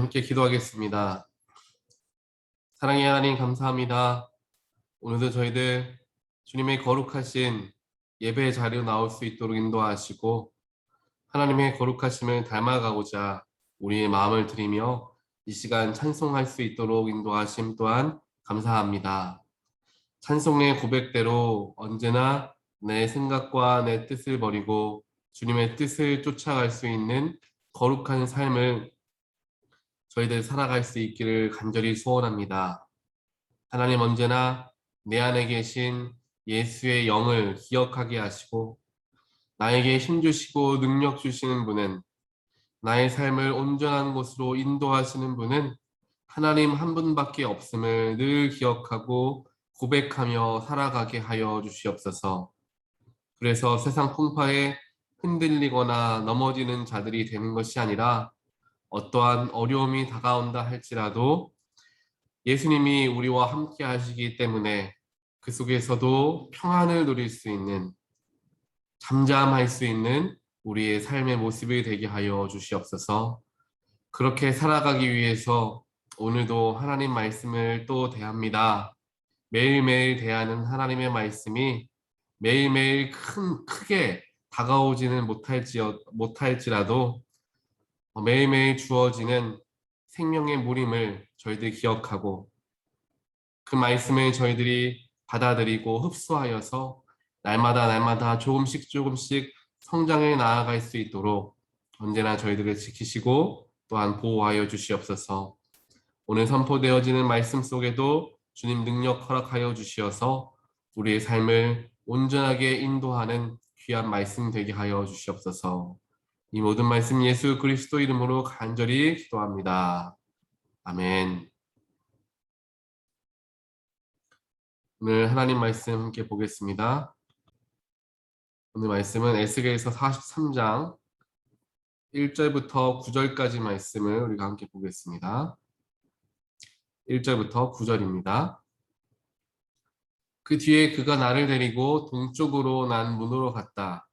함께 기도하겠습니다. 사랑의 하나님 감사합니다. 오늘도 저희들 주님의 거룩하신 예배 자리로 나올 수 있도록 인도하시고 하나님의 거룩하심을 닮아가고자 우리의 마음을 드리며 이 시간 찬송할 수 있도록 인도하심 또한 감사합니다. 찬송의 고백대로 언제나 내 생각과 내 뜻을 버리고 주님의 뜻을 쫓아갈 수 있는 거룩한 삶을 저희들 살아갈 수 있기를 간절히 소원합니다. 하나님 언제나 내 안에 계신 예수의 영을 기억하게 하시고 나에게 힘 주시고 능력 주시는 분은 나의 삶을 온전한 곳으로 인도하시는 분은 하나님 한 분밖에 없음을 늘 기억하고 고백하며 살아가게 하여 주시옵소서. 그래서 세상 풍파에 흔들리거나 넘어지는 자들이 되는 것이 아니라 어떠한 어려움이 다가온다 할지라도 예수님이 우리와 함께 하시기 때문에 그 속에서도 평안을 누릴 수 있는, 잠잠할 수 있는 우리의 삶의 모습이 되게 하여 주시옵소서. 그렇게 살아가기 위해서 오늘도 하나님 말씀을 또 대합니다. 매일매일 대하는 하나님의 말씀이 매일매일 크게 다가오지는 못할지라도 매일매일 주어지는 생명의 물임을 저희들이 기억하고 그 말씀을 저희들이 받아들이고 흡수하여서 날마다 조금씩 성장해 나아갈 수 있도록 언제나 저희들을 지키시고 또한 보호하여 주시옵소서. 오늘 선포되어지는 말씀 속에도 주님 능력 허락하여 주시어서 우리의 삶을 온전하게 인도하는 귀한 말씀 되게 하여 주시옵소서. 이 모든 말씀 예수 그리스도 이름으로 간절히 기도합니다. 아멘. 오늘 하나님 말씀 함께 보겠습니다. 오늘 말씀은 에스겔서 43장 1절부터 9절까지 말씀을 우리가 함께 보겠습니다. 1절부터 9절입니다. 그 뒤에 그가 나를 데리고 동쪽으로 난 문으로 갔다.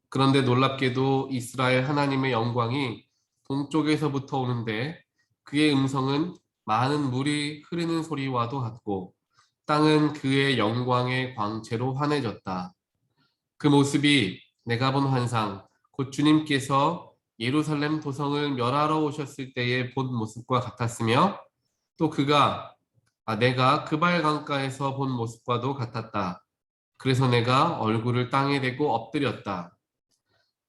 그런데 놀랍게도 이스라엘 하나님의 영광이 동쪽에서부터 오는데 그의 음성은 많은 물이 흐르는 소리와도 같고 땅은 그의 영광의 광채로 환해졌다. 그 모습이 내가 본 환상, 곧 주님께서 예루살렘 도성을 멸하러 오셨을 때의 본 모습과 같았으며 또 내가 그발 강가에서 본 모습과도 같았다. 그래서 내가 얼굴을 땅에 대고 엎드렸다.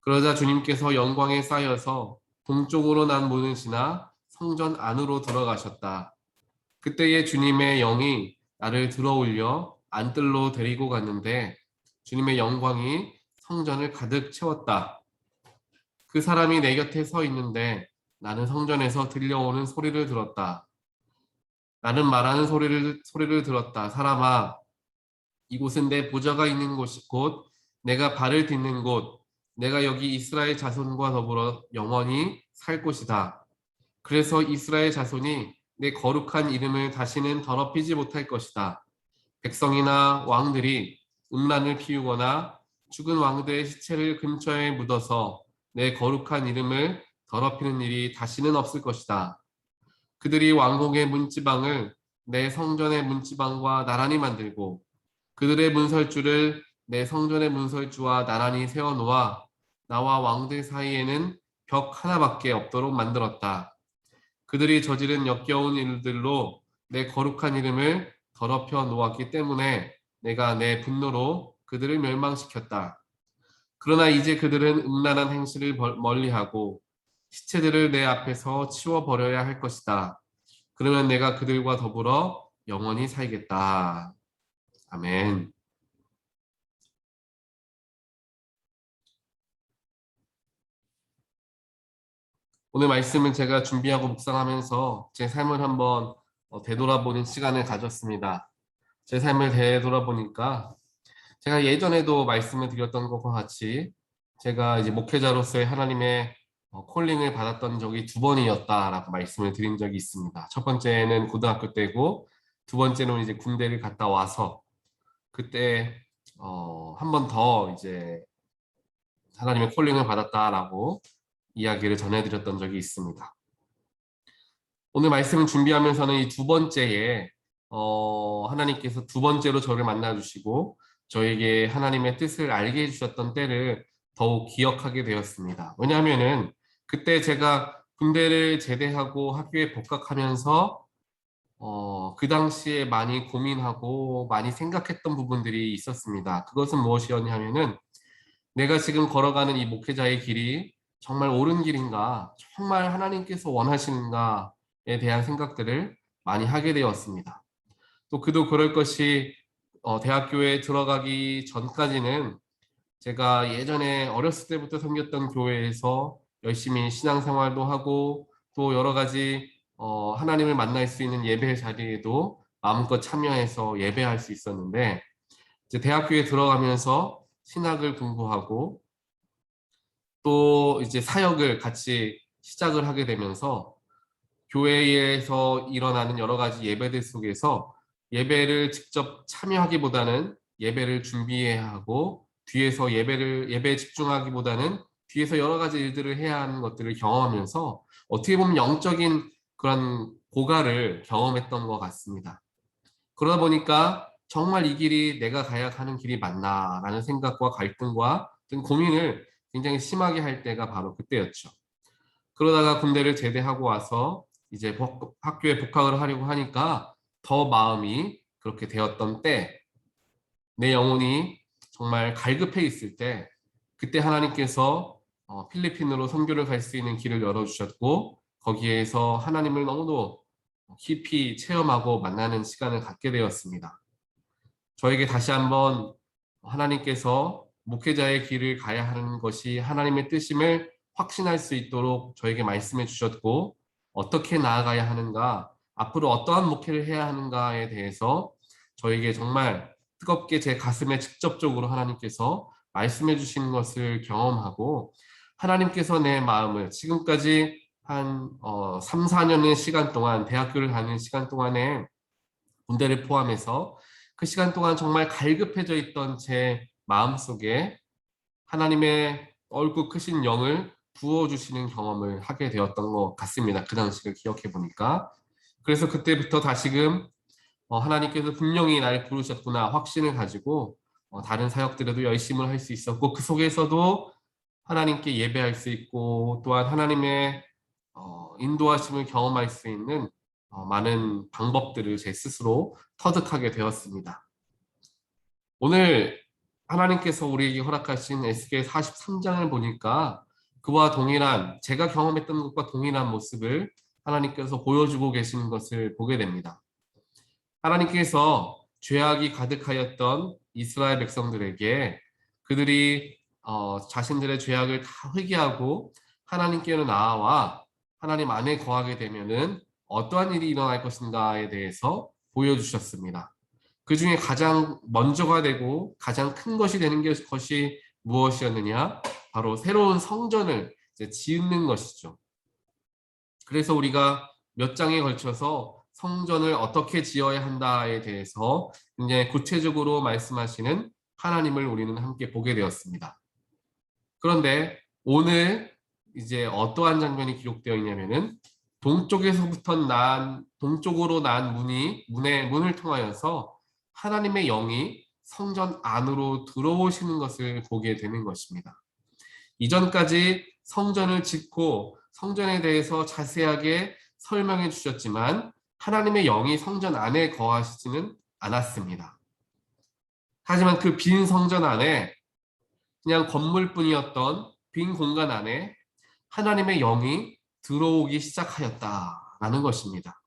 그러자 주님께서 영광에 쌓여서 동쪽으로 난 문을 지나 성전 안으로 들어가셨다. 그때의 주님의 영이 나를 들어올려 안뜰로 데리고 갔는데 주님의 영광이 성전을 가득 채웠다. 그 사람이 내 곁에 서 있는데 나는 성전에서 들려오는 소리를 들었다. 나는 말하는 소리를 들었다. 사람아, 이곳은 내 보좌가 있는 곳이 곧 내가 발을 딛는 곳, 내가 여기 이스라엘 자손과 더불어 영원히 살 곳이다. 그래서 이스라엘 자손이 내 거룩한 이름을 다시는 더럽히지 못할 것이다. 백성이나 왕들이 음란을 피우거나 죽은 왕들의 시체를 근처에 묻어서 내 거룩한 이름을 더럽히는 일이 다시는 없을 것이다. 그들이 왕궁의 문지방을 내 성전의 문지방과 나란히 만들고 그들의 문설주를 내 성전의 문설주와 나란히 세워놓아 나와 왕들 사이에는 벽 하나밖에 없도록 만들었다. 그들이 저지른 역겨운 일들로 내 거룩한 이름을 더럽혀 놓았기 때문에 내가 내 분노로 그들을 멸망시켰다. 그러나 이제 그들은 음란한 행실을 멀리하고 시체들을 내 앞에서 치워버려야 할 것이다. 그러면 내가 그들과 더불어 영원히 살겠다. 아멘. 오늘 말씀은 제가 준비하고 묵상하면서 제 삶을 한번 되돌아보는 시간을 가졌습니다. 제 삶을 되돌아보니까 제가 예전에도 말씀을 드렸던 것과 같이 제가 이제 목회자로서의 하나님의 콜링을 받았던 적이 두 번이었다라고 말씀을 드린 적이 있습니다. 첫 번째는 고등학교 때고 두 번째는 이제 군대를 갔다 와서 그때 한 번 더 이제 하나님의 콜링을 받았다라고 이야기를 전해드렸던 적이 있습니다. 오늘 말씀을 준비하면서는 이 두 번째에 하나님께서 두 번째로 저를 만나 주시고 저에게 하나님의 뜻을 알게 해주셨던 때를 더욱 기억하게 되었습니다. 왜냐하면은 그때 제가 군대를 제대하고 학교에 복학하면서 그 당시에 많이 고민하고 많이 생각했던 부분들이 있었습니다. 그것은 무엇이었냐면은 내가 지금 걸어가는 이 목회자의 길이 정말 옳은 길인가, 정말 하나님께서 원하시는가에 대한 생각들을 많이 하게 되었습니다. 또 그도 그럴 것이 대학교에 들어가기 전까지는 제가 예전에 어렸을 때부터 섬겼던 교회에서 열심히 신앙생활도 하고 또 여러 가지 하나님을 만날 수 있는 예배 자리에도 마음껏 참여해서 예배할 수 있었는데 이제 대학교에 들어가면서 신학을 공부하고 또 이제 사역을 같이 시작을 하게 되면서 교회에서 일어나는 여러 가지 예배들 속에서 예배를 직접 참여하기보다는 예배를 준비해야 하고 뒤에서 예배에 집중하기보다는 뒤에서 여러 가지 일들을 해야 하는 것들을 경험하면서 어떻게 보면 영적인 그런 고갈을 경험했던 것 같습니다. 그러다 보니까 정말 이 길이 내가 가야 하는 길이 맞나라는 생각과 갈등과 등 고민을 굉장히 심하게 할 때가 바로 그때였죠. 그러다가 군대를 제대하고 와서 이제 학교에 복학을 하려고 하니까 더 마음이 그렇게 되었던 때, 내 영혼이 정말 갈급해 있을 때, 그때 하나님께서 필리핀으로 선교를 갈 수 있는 길을 열어주셨고, 거기에서 하나님을 너무도 깊이 체험하고 만나는 시간을 갖게 되었습니다. 저에게 다시 한번 하나님께서 목회자의 길을 가야 하는 것이 하나님의 뜻임을 확신할 수 있도록 저에게 말씀해 주셨고 어떻게 나아가야 하는가, 앞으로 어떠한 목회를 해야 하는가에 대해서 저에게 정말 뜨겁게 제 가슴에 직접적으로 하나님께서 말씀해 주시는 것을 경험하고 하나님께서 내 마음을 지금까지 한 3, 4년의 시간 동안 대학교를 다니는 시간 동안에 군대를 포함해서 그 시간 동안 정말 갈급해져 있던 제 마음속에 하나님의 얼굴 크신 영을 부어주시는 경험을 하게 되었던 것 같습니다. 그 당시를 기억해 보니까. 그래서 그때부터 다시금 하나님께서 분명히 날 부르셨구나 확신을 가지고 다른 사역들에도 열심을 할 수 있었고 그 속에서도 하나님께 예배할 수 있고 또한 하나님의 인도하심을 경험할 수 있는 많은 방법들을 제 스스로 터득하게 되었습니다. 오늘 하나님께서 우리에게 허락하신 에스겔 43장을 보니까 그와 동일한 제가 경험했던 것과 동일한 모습을 하나님께서 보여주고 계시는 것을 보게 됩니다. 하나님께서 죄악이 가득하였던 이스라엘 백성들에게 그들이 자신들의 죄악을 다 회개하고 하나님께로 나아와 하나님 안에 거하게 되면은 어떠한 일이 일어날 것인가에 대해서 보여주셨습니다. 그 중에 가장 먼저가 되고 가장 큰 것이 되는 것이 무엇이었느냐? 바로 새로운 성전을 이제 짓는 것이죠. 그래서 우리가 몇 장에 걸쳐서 성전을 어떻게 지어야 한다에 대해서 굉장히 구체적으로 말씀하시는 하나님을 우리는 함께 보게 되었습니다. 그런데 오늘 이제 어떠한 장면이 기록되어 있냐면은 동쪽으로 난 문을 통하여서 하나님의 영이 성전 안으로 들어오시는 것을 보게 되는 것입니다. 이전까지 성전을 짓고 성전에 대해서 자세하게 설명해 주셨지만 하나님의 영이 성전 안에 거하시지는 않았습니다. 하지만 그 빈 성전 안에 그냥 건물뿐이었던 빈 공간 안에 하나님의 영이 들어오기 시작하였다라는 것입니다.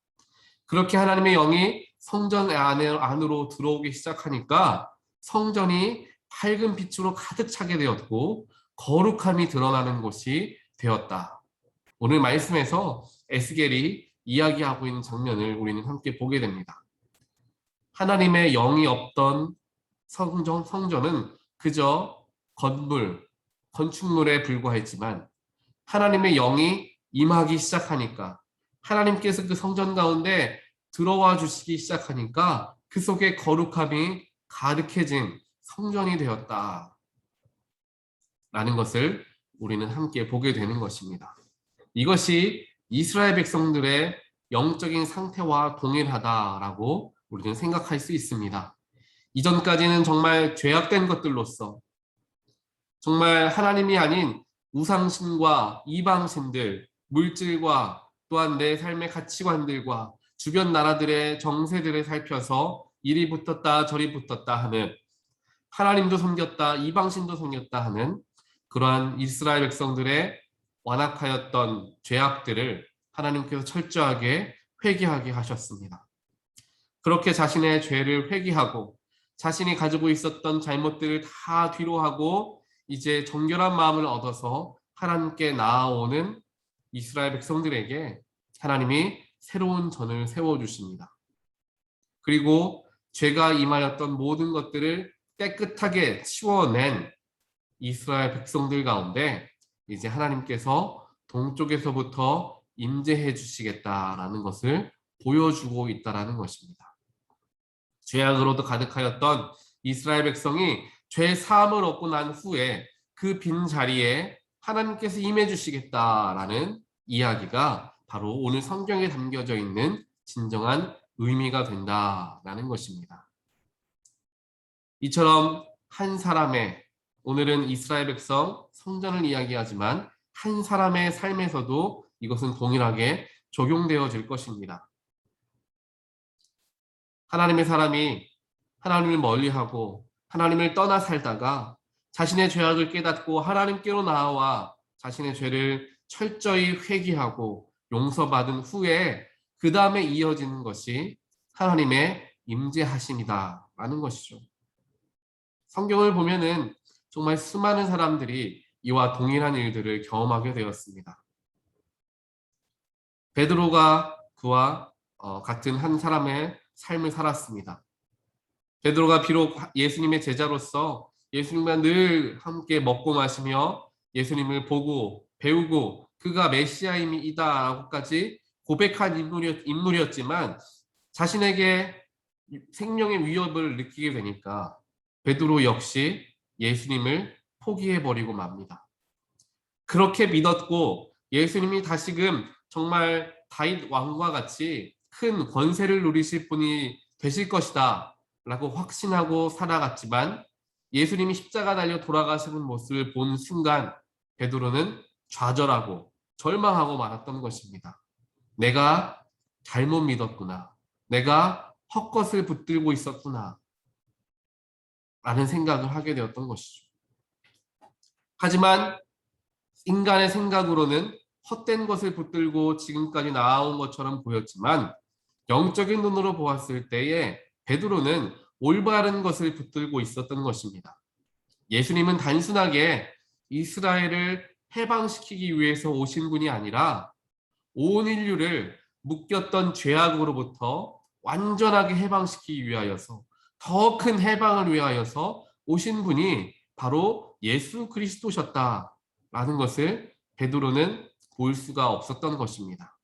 그렇게 하나님의 영이 성전 안으로 들어오기 시작하니까 성전이 밝은 빛으로 가득 차게 되었고 거룩함이 드러나는 곳이 되었다. 오늘 말씀에서 에스겔이 이야기하고 있는 장면을 우리는 함께 보게 됩니다. 하나님의 영이 없던 성전은 그저 건축물에 불과했지만 하나님의 영이 임하기 시작하니까 하나님께서 그 성전 가운데 들어와 주시기 시작하니까 그 속에 거룩함이 가득해진 성전이 되었다. 라는 것을 우리는 함께 보게 되는 것입니다. 이것이 이스라엘 백성들의 영적인 상태와 동일하다라고 우리는 생각할 수 있습니다. 이전까지는 정말 죄악된 것들로서 정말 하나님이 아닌 우상신과 이방신들, 물질과 또한 내 삶의 가치관들과 주변 나라들의 정세들을 살펴서 이리 붙었다 저리 붙었다 하는, 하나님도 섬겼다 이방신도 섬겼다 하는 그러한 이스라엘 백성들의 완악하였던 죄악들을 하나님께서 철저하게 회개하게 하셨습니다. 그렇게 자신의 죄를 회개하고 자신이 가지고 있었던 잘못들을 다 뒤로하고 이제 정결한 마음을 얻어서 하나님께 나아오는 이스라엘 백성들에게 하나님이 새로운 전을 세워주십니다. 그리고 죄가 임하였던 모든 것들을 깨끗하게 치워낸 이스라엘 백성들 가운데 이제 하나님께서 동쪽에서부터 임재해 주시겠다라는 것을 보여주고 있다라는 것입니다. 죄악으로도 가득하였던 이스라엘 백성이 죄 사함을 얻고 난 후에 그 빈 자리에 하나님께서 임해 주시겠다라는 이야기가 바로 오늘 성경에 담겨져 있는 진정한 의미가 된다라는 것입니다. 이처럼 한 사람의, 오늘은 이스라엘 백성 성전을 이야기하지만 한 사람의 삶에서도 이것은 동일하게 적용되어질 것입니다. 하나님의 사람이 하나님을 멀리하고 하나님을 떠나 살다가 자신의 죄악을 깨닫고 하나님께로 나아와 자신의 죄를 철저히 회개하고 용서받은 후에 그 다음에 이어지는 것이 하나님의 임재하심이다라는 것이죠. 성경을 보면은 정말 수많은 사람들이 이와 동일한 일들을 경험하게 되었습니다. 베드로가 그와 같은 한 사람의 삶을 살았습니다. 베드로가 비록 예수님의 제자로서 예수님과 늘 함께 먹고 마시며 예수님을 보고 배우고 그가 메시아임이다라고까지 고백한 인물이었지만 자신에게 생명의 위협을 느끼게 되니까 베드로 역시 예수님을 포기해버리고 맙니다. 그렇게 믿었고 예수님이 다시금 정말 다윗 왕과 같이 큰 권세를 누리실 분이 되실 것이다 라고 확신하고 살아갔지만 예수님이 십자가 달려 돌아가시는 모습을 본 순간 베드로는 좌절하고 절망하고 말았던 것입니다. 내가 잘못 믿었구나. 내가 헛것을 붙들고 있었구나. 라는 생각을 하게 되었던 것이죠. 하지만 인간의 생각으로는 헛된 것을 붙들고 지금까지 나아온 것처럼 보였지만 영적인 눈으로 보았을 때에 베드로는 올바른 것을 붙들고 있었던 것입니다. 예수님은 단순하게 이스라엘을 해방시키기 위해서 오신 분이 아니라 온 인류를 묶였던 죄악으로부터 완전하게 해방시키기 위하여서 더 큰 해방을 위하여서 오신 분이 바로 예수 그리스도셨다라는 것을 베드로는 볼 수가 없었던 것입니다.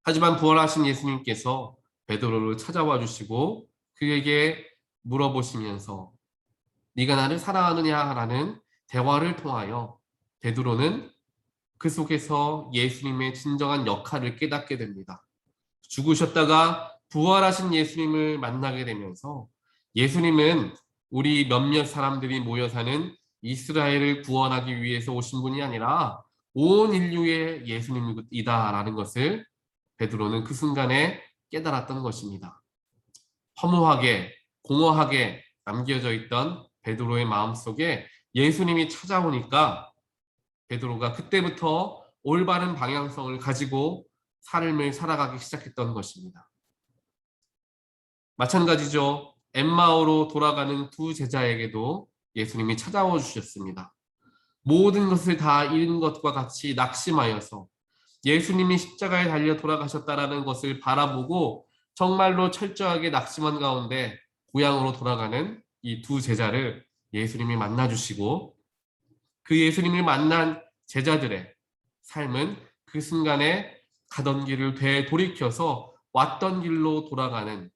하지만 부활하신 예수님께서 베드로를 찾아와 주시고 그에게 물어보시면서 네가 나를 사랑하느냐라는 대화를 통하여 베드로는 그 속에서 예수님의 진정한 역할을 깨닫게 됩니다. 죽으셨다가 부활하신 예수님을 만나게 되면서 예수님은 우리 몇몇 사람들이 모여 사는 이스라엘을 구원하기 위해서 오신 분이 아니라 온 인류의 예수님이다라는 것을 베드로는 그 순간에 깨달았던 것입니다. 허무하게 공허하게 남겨져 있던 베드로의 마음속에 예수님이 찾아오니까 베드로가 그때부터 올바른 방향성을 가지고 삶을 살아가기 시작했던 것입니다. 마찬가지죠. 엠마오로 돌아가는 두 제자에게도 예수님이 찾아와 주셨습니다. 모든 것을 다 잃은 것과 같이 낙심하여서 예수님이 십자가에 달려 돌아가셨다라는 것을 바라보고 정말로 철저하게 낙심한 가운데 고향으로 돌아가는 이 두 제자를 예수님이 만나주시고 그 예수님을 만난 제자들의 삶은 그 순간에 가던 길을 되돌이켜서 왔던 길로 돌아가는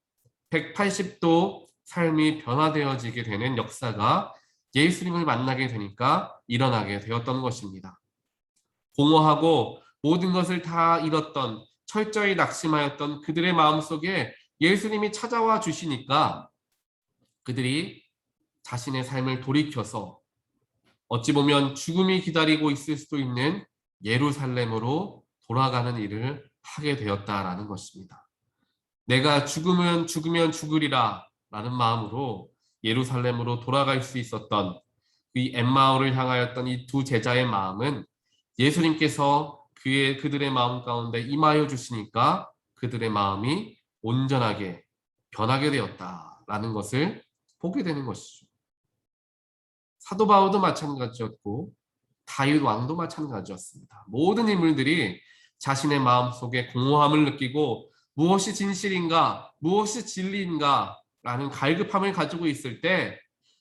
180도 삶이 변화되어지게 되는 역사가 예수님을 만나게 되니까 일어나게 되었던 것입니다. 공허하고 모든 것을 다 잃었던 철저히 낙심하였던 그들의 마음속에 예수님이 찾아와 주시니까 그들이 자신의 삶을 돌이켜서 어찌 보면 죽음이 기다리고 있을 수도 있는 예루살렘으로 돌아가는 일을 하게 되었다라는 것입니다. 내가 죽으면 죽으리라 라는 마음으로 예루살렘으로 돌아갈 수 있었던 이 엠마오를 향하였던 이 두 제자의 마음은 예수님께서 그들의 마음 가운데 임하여 주시니까 그들의 마음이 온전하게 변하게 되었다라는 것을 보게 되는 것이죠. 사도 바울도 마찬가지였고 다윗 왕도 마찬가지였습니다. 모든 인물들이 자신의 마음속에 공허함을 느끼고 무엇이 진실인가, 무엇이 진리인가 라는 갈급함을 가지고 있을 때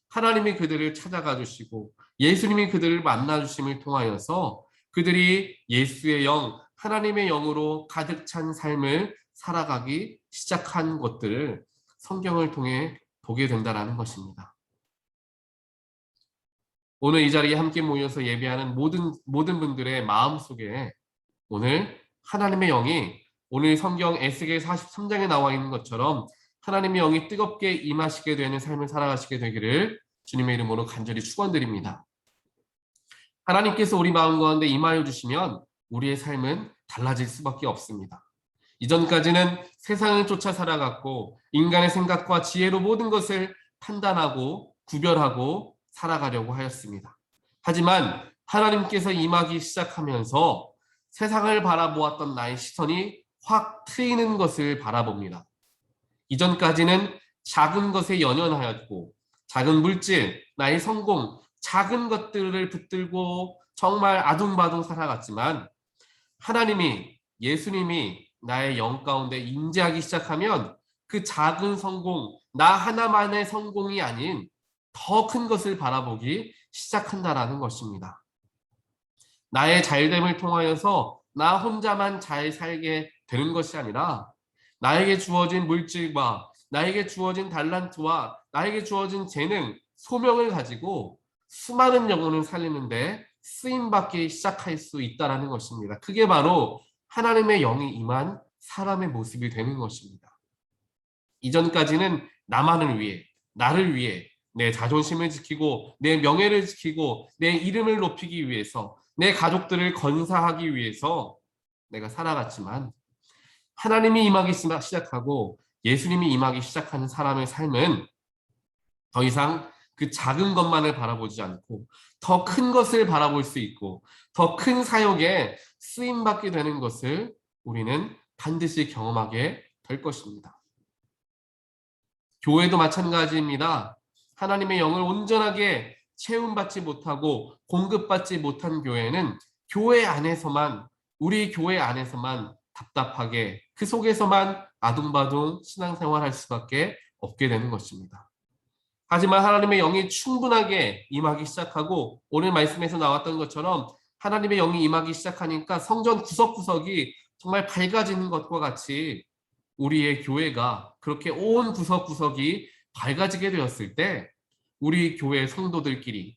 하나님이 그들을 찾아가 주시고 예수님이 그들을 만나 주심을 통하여서 그들이 예수의 영, 하나님의 영으로 가득 찬 삶을 살아가기 시작한 것들을 성경을 통해 보게 된다는 것입니다. 오늘 이 자리에 함께 모여서 예배하는 모든 분들의 마음속에 오늘 하나님의 영이 오늘 성경 에스겔 43장에 나와 있는 것처럼 하나님의 영이 뜨겁게 임하시게 되는 삶을 살아가시게 되기를 주님의 이름으로 간절히 축원드립니다. 하나님께서 우리 마음 가운데 임하여 주시면 우리의 삶은 달라질 수밖에 없습니다. 이전까지는 세상을 쫓아 살아갔고 인간의 생각과 지혜로 모든 것을 판단하고 구별하고 살아가려고 하였습니다. 하지만 하나님께서 임하기 시작하면서 세상을 바라보았던 나의 시선이 확 트이는 것을 바라봅니다. 이전까지는 작은 것에 연연하였고 작은 물질, 나의 성공, 작은 것들을 붙들고 정말 아둥바둥 살아갔지만 하나님이, 예수님이 나의 영 가운데 임재하기 시작하면 그 작은 성공, 나 하나만의 성공이 아닌 더 큰 것을 바라보기 시작한다라는 것입니다. 나의 잘됨을 통하여서 나 혼자만 잘 살게 되는 것이 아니라 나에게 주어진 물질과 나에게 주어진 달란트와 나에게 주어진 재능, 소명을 가지고 수많은 영혼을 살리는데 쓰임받기 시작할 수 있다는 것입니다. 그게 바로 하나님의 영이 임한 사람의 모습이 되는 것입니다. 이전까지는 나만을 위해, 나를 위해 내 자존심을 지키고 내 명예를 지키고 내 이름을 높이기 위해서 내 가족들을 건사하기 위해서 내가 살아갔지만 하나님이 임하기 시작하고 예수님이 임하기 시작하는 사람의 삶은 더 이상 그 작은 것만을 바라보지 않고 더 큰 것을 바라볼 수 있고 더 큰 사역에 쓰임받게 되는 것을 우리는 반드시 경험하게 될 것입니다. 교회도 마찬가지입니다. 하나님의 영을 온전하게 채움받지 못하고 공급받지 못한 교회는 교회 안에서만, 우리 교회 안에서만 답답하게 그 속에서만 아둥바둥 신앙생활할 수밖에 없게 되는 것입니다. 하지만 하나님의 영이 충분하게 임하기 시작하고 오늘 말씀에서 나왔던 것처럼 하나님의 영이 임하기 시작하니까 성전 구석구석이 정말 밝아지는 것과 같이 우리의 교회가 그렇게 온 구석구석이 밝아지게 되었을 때 우리 교회 성도들끼리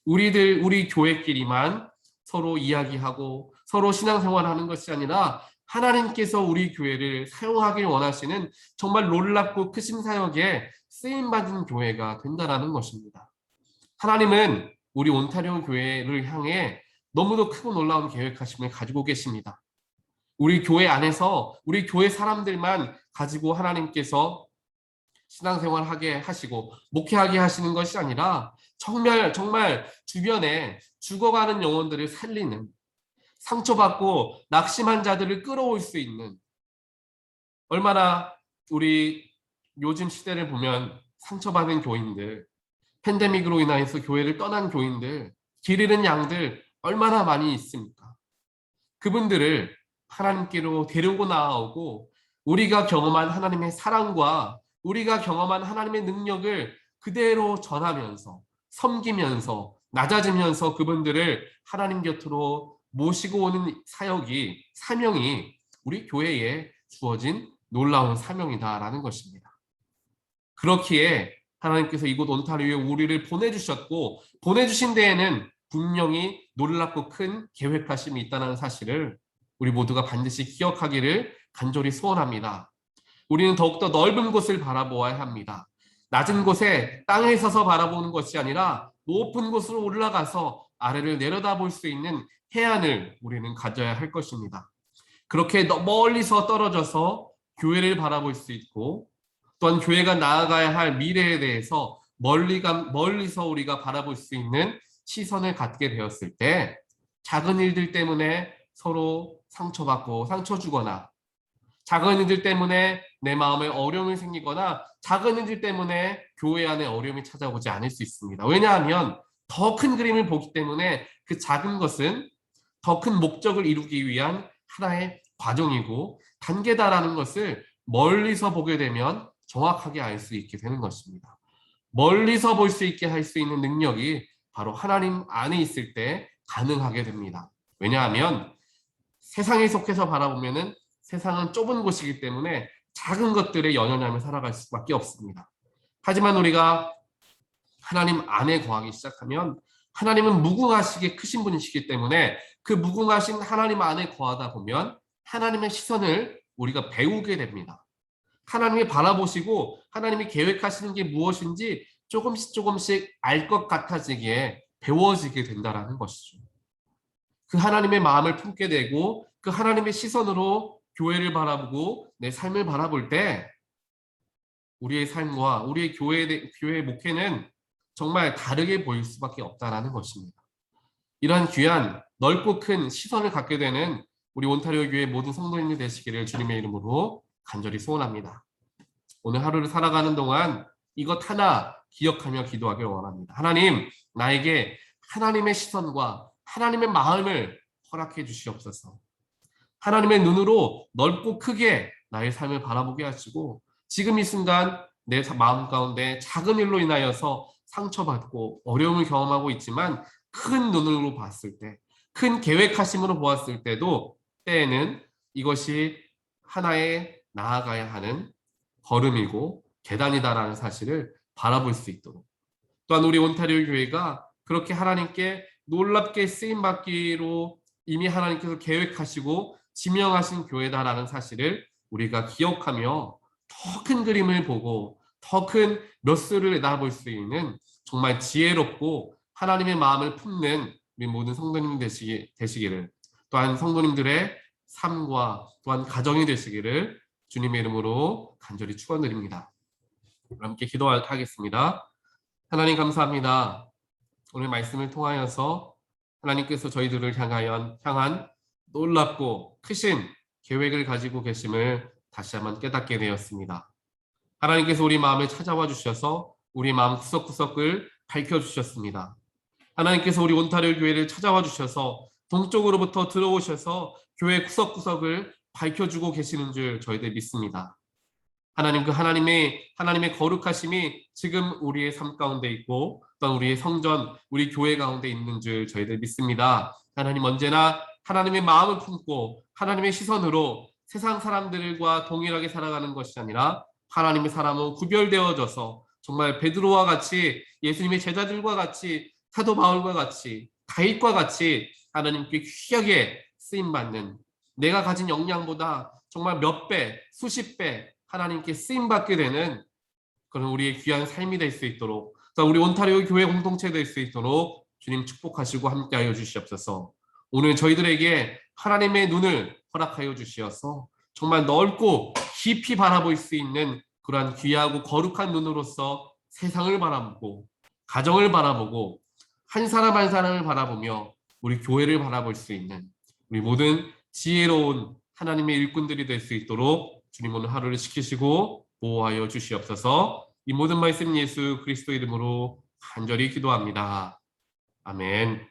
우리 교회끼리만 서로 이야기하고 서로 신앙생활하는 것이 아니라 하나님께서 우리 교회를 사용하길 원하시는 정말 놀랍고 크신 사역에 쓰임받은 교회가 된다는 것입니다. 하나님은 우리 온타리오 교회를 향해 너무도 크고 놀라운 계획하심을 가지고 계십니다. 우리 교회 안에서 우리 교회 사람들만 가지고 하나님께서 신앙생활하게 하시고 목회하게 하시는 것이 아니라 정말 주변에 죽어가는 영혼들을 살리는, 상처받고 낙심한 자들을 끌어올 수 있는, 얼마나 우리 요즘 시대를 보면 상처받은 교인들, 팬데믹으로 인해서 교회를 떠난 교인들, 길 잃은 양들 얼마나 많이 있습니까? 그분들을 하나님께로 데리고 나아오고 우리가 경험한 하나님의 사랑과 우리가 경험한 하나님의 능력을 그대로 전하면서 섬기면서 낮아지면서 그분들을 하나님 곁으로 모시고 오는 사명이 우리 교회에 주어진 놀라운 사명이다라는 것입니다. 그렇기에 하나님께서 이곳 온타리오에 우리를 보내주셨고 보내주신 데에는 분명히 놀랍고 큰 계획하심이 있다는 사실을 우리 모두가 반드시 기억하기를 간절히 소원합니다. 우리는 더욱더 넓은 곳을 바라보아야 합니다. 낮은 곳에 땅에 서서 바라보는 것이 아니라 높은 곳으로 올라가서 아래를 내려다볼 수 있는 해안을 우리는 가져야 할 것입니다. 그렇게 멀리서 떨어져서 교회를 바라볼 수 있고, 또한 교회가 나아가야 할 미래에 대해서 멀리서 우리가 바라볼 수 있는 시선을 갖게 되었을 때, 작은 일들 때문에 서로 상처받고 상처 주거나, 작은 일들 때문에 내 마음에 어려움이 생기거나, 작은 일들 때문에 교회 안에 어려움이 찾아오지 않을 수 있습니다. 왜냐하면 더 큰 그림을 보기 때문에 그 작은 것은 더 큰 목적을 이루기 위한 하나의 과정이고 단계다라는 것을 멀리서 보게 되면 정확하게 알 수 있게 되는 것입니다. 멀리서 볼 수 있게 할 수 있는 능력이 바로 하나님 안에 있을 때 가능하게 됩니다. 왜냐하면 세상에 속해서 바라보면은 세상은 좁은 곳이기 때문에 작은 것들에 연연하며 살아갈 수밖에 없습니다. 하지만 우리가 하나님 안에 거하기 시작하면 하나님은 무궁하시게 크신 분이시기 때문에 그 무궁하신 하나님 안에 거하다 보면 하나님의 시선을 우리가 배우게 됩니다. 하나님이 바라보시고 하나님이 계획하시는 게 무엇인지 조금씩 알 것 같아지기에 배워지게 된다는 것이죠. 그 하나님의 마음을 품게 되고 그 하나님의 시선으로 교회를 바라보고 내 삶을 바라볼 때 우리의 삶과 우리의 교회의 목회는 정말 다르게 보일 수밖에 없다는 것입니다. 이러한 귀한 넓고 큰 시선을 갖게 되는 우리 온타리오 교회 모든 성도님들 되시기를 주님의 이름으로 간절히 소원합니다. 오늘 하루를 살아가는 동안 이것 하나 기억하며 기도하길 원합니다. 하나님, 나에게 하나님의 시선과 하나님의 마음을 허락해 주시옵소서. 하나님의 눈으로 넓고 크게 나의 삶을 바라보게 하시고 지금 이 순간 내 마음 가운데 작은 일로 인하여서 상처받고 어려움을 경험하고 있지만 큰 눈으로 봤을 때, 큰 계획하심으로 보았을 때에는 이것이 하나의 나아가야 하는 걸음이고 계단이다라는 사실을 바라볼 수 있도록, 또한 우리 온타리오 교회가 그렇게 하나님께 놀랍게 쓰임받기로 이미 하나님께서 계획하시고 지명하신 교회다라는 사실을 우리가 기억하며 더 큰 그림을 보고 더 큰 몇 수를 내다볼 수 있는 정말 지혜롭고 하나님의 마음을 품는 우리 모든 성도님 되시기를, 또한 성도님들의 삶과 또한 가정이 되시기를 주님의 이름으로 간절히 축원드립니다. 함께 기도하겠습니다. 하나님 감사합니다. 오늘 말씀을 통하여서 하나님께서 저희들을 향한 놀랍고 크신 계획을 가지고 계심을 다시 한번 깨닫게 되었습니다. 하나님께서 우리 마음에 찾아와 주셔서 우리 마음 구석구석을 밝혀주셨습니다. 하나님께서 우리 온타리오 교회를 찾아와 주셔서 동쪽으로부터 들어오셔서 교회 구석구석을 밝혀주고 계시는 줄 저희들 믿습니다. 하나님, 그 하나님의 거룩하심이 지금 우리의 삶 가운데 있고 또한 우리의 성전, 우리 교회 가운데 있는 줄 저희들 믿습니다. 하나님, 언제나 하나님의 마음을 품고 하나님의 시선으로 세상 사람들과 동일하게 살아가는 것이 아니라 하나님의 사람은 구별되어져서 정말 베드로와 같이, 예수님의 제자들과 같이, 사도 바울과 같이, 다윗과 같이 하나님께 귀하게 쓰임받는, 내가 가진 역량보다 정말 몇 배, 수십 배 하나님께 쓰임받게 되는 그런 우리의 귀한 삶이 될 수 있도록, 우리 온타리오 교회 공동체 될 수 있도록 주님 축복하시고 함께하여 주시옵소서. 오늘 저희들에게 하나님의 눈을 허락하여 주시어서 정말 넓고 깊이 바라볼 수 있는 그러한 귀하고 거룩한 눈으로서 세상을 바라보고 가정을 바라보고 한 사람 한 사람을 바라보며 우리 교회를 바라볼 수 있는 우리 모든 지혜로운 하나님의 일꾼들이 될 수 있도록 주님 오늘 하루를 지키시고 보호하여 주시옵소서. 이 모든 말씀 예수 그리스도 이름으로 간절히 기도합니다. 아멘.